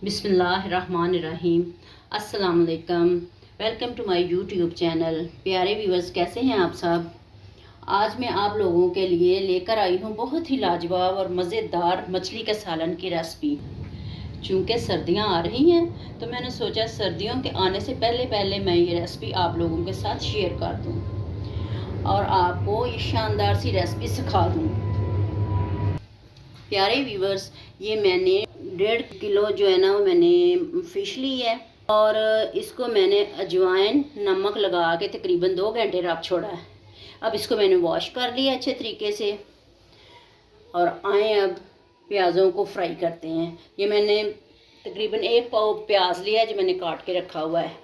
बिस्मिल्लाहिर्रहमानिर्रहीम। अस्सलाम वालेकुम। Welcome to my YouTube channel. प्यारे व्यूअर्स, कैसे हैं आप सब। आज मैं आप लोगों के लिए लेकर आई हूँ बहुत ही लाजवाब और मज़ेदार मछली के सालन की रेसिपी। चूँकि सर्दियाँ आ रही हैं तो मैंने सोचा सर्दियों के आने से पहले पहले मैं ये रेसिपी आप लोगों के साथ शेयर कर दूँ और आपको ये शानदार सी रेसिपी सिखा दूँ। प्यारे व्यूअर्स, ये मैंने 1.5 किलो जो है ना वो मैंने फ़िश ली है और इसको मैंने अजवाइन नमक लगा के तकरीबन 2 घंटे रख छोड़ा है। अब इसको मैंने वॉश कर लिया अच्छे तरीके से और आए अब प्याज़ों को फ्राई करते हैं। ये मैंने तकरीबन 1 पाव प्याज लिया है जो मैंने काट के रखा हुआ है।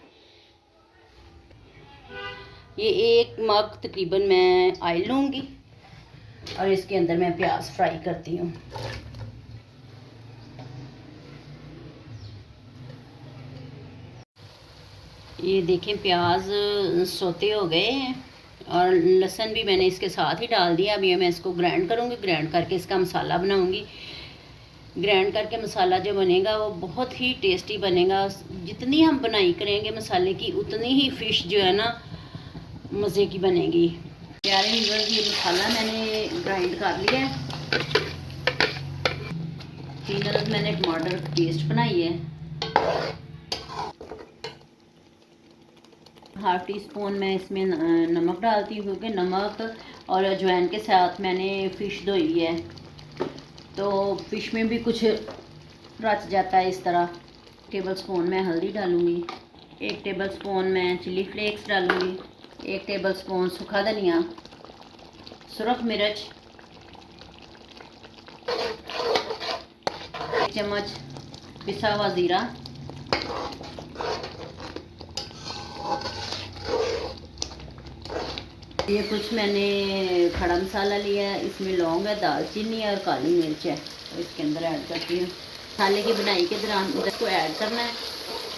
ये 1 मग तकरीबन मैं ऑयल लूँगी और इसके अंदर मैं प्याज फ्राई करती हूँ। ये देखें प्याज सोते हो गए हैं और लहसुन भी मैंने इसके साथ ही डाल दिया। अभी मैं इसको ग्राइंड करूँगी, ग्राइंड करके इसका मसाला बनाऊँगी। ग्राइंड करके मसाला जो बनेगा वो बहुत ही टेस्टी बनेगा। जितनी हम बनाई करेंगे मसाले की उतनी ही फ़िश जो है ना मज़े की बनेगी। प्यारे व्यूअर्स, ये मसाला मैंने ग्राइंड कर लिया है। 3 अदद मैंने टमाटर पेस्ट बनाई है। 1/2 टीस्पून मैं इसमें नमक डालती हूँ क्योंकि नमक और अजवाइन के साथ मैंने फ़िश धोई है तो फ़िश में भी कुछ रच जाता है इस तरह। टेबलस्पून मैं हल्दी डालूँगी, 1 टेबलस्पून मैं चिली फ्लेक्स डालूँगी, 1 टेबलस्पून सूखा धनिया, सुरख मिर्च, 1 चम्मच पिसा हुआ ज़ीरा, ये कुछ मैंने खड़ा मसाला लिया है। इसमें लौंग है, दालचीनी और काली मिर्च है और इसके अंदर ऐड करती हूँ। मसाले की बनाई के दौरान इसको ऐड करना है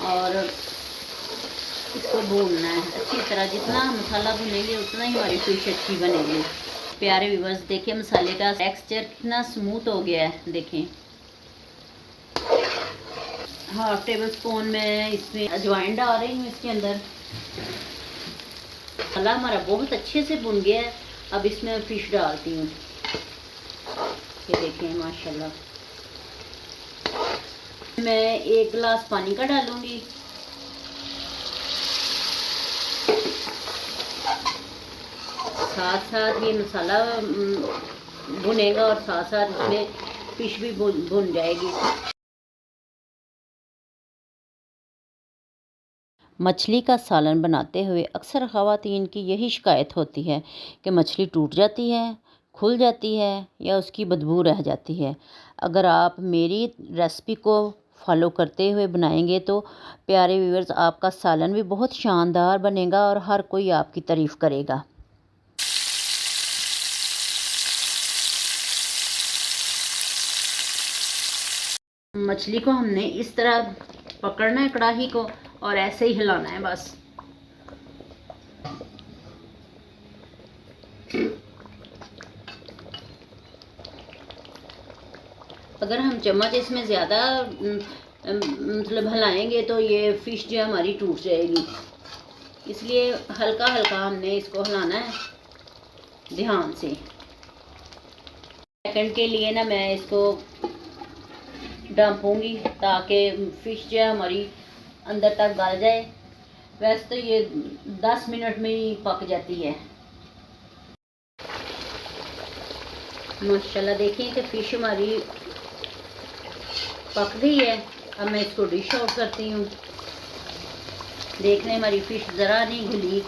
और इसको भूनना है अच्छी तरह। जितना मसाला भुनेंगे उतना ही हमारी फ़िश अच्छी बनेगी। प्यारे व्यूअर्स, देखिए मसाले का टेक्सचर कितना स्मूथ हो गया है। देखें 1/2 टेबलस्पून मैं इसमें अजवाइन डाल रही हूँ इसके अंदर। मसाला हमारा बहुत अच्छे से भुन गया है। अब इसमें फ़िश डालती हूँ। ये देखें माशाल्लाह। मैं 1 गिलास पानी का डालूंगी। साथ साथ ये मसाला भुनेगा और साथ साथ इसमें फ़िश भी भुन जाएगी। मछली का सालन बनाते हुए अक्सर ख़वातीन की यही शिकायत होती है कि मछली टूट जाती है, खुल जाती है या उसकी बदबू रह जाती है। अगर आप मेरी रेसिपी को फॉलो करते हुए बनाएंगे तो प्यारे व्यूअर्स, आपका सालन भी बहुत शानदार बनेगा और हर कोई आपकी तारीफ़ करेगा। मछली को हमने इस तरह पकड़ना है कढ़ाई को और ऐसे ही हिलाना है बस। अगर हम चम्मच इसमें ज़्यादा मतलब हिलाएंगे तो ये फ़िश जो हमारी टूट जाएगी, इसलिए हल्का हल्का हमने इसको हिलाना है ध्यान से। सेकंड के लिए ना मैं इसको डांपूंगी ताकि फ़िश जो है हमारी अंदर तक गल जाए। वैसे तो ये 10 मिनट में ही पक जाती है। माशाल्लाह देखें कि फ़िश हमारी पक गई है। अब मैं इसको डिश आउट करती हूँ। देख लें हमारी फ़िश ज़रा नहीं घुली।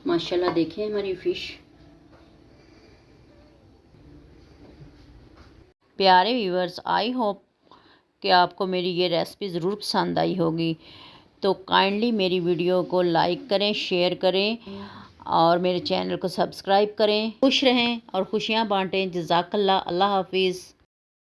माशाल्लाह देखें हमारी फ़िश। प्यारे व्यूअर्स, आई होप कि आपको मेरी ये रेसिपी ज़रूर पसंद आई होगी। तो काइंडली मेरी वीडियो को लाइक करें, शेयर करें और मेरे चैनल को सब्सक्राइब करें। खुश रहें और खुशियाँ बांटें। जज़ाकल्लाह। अल्लाह हाफिज़।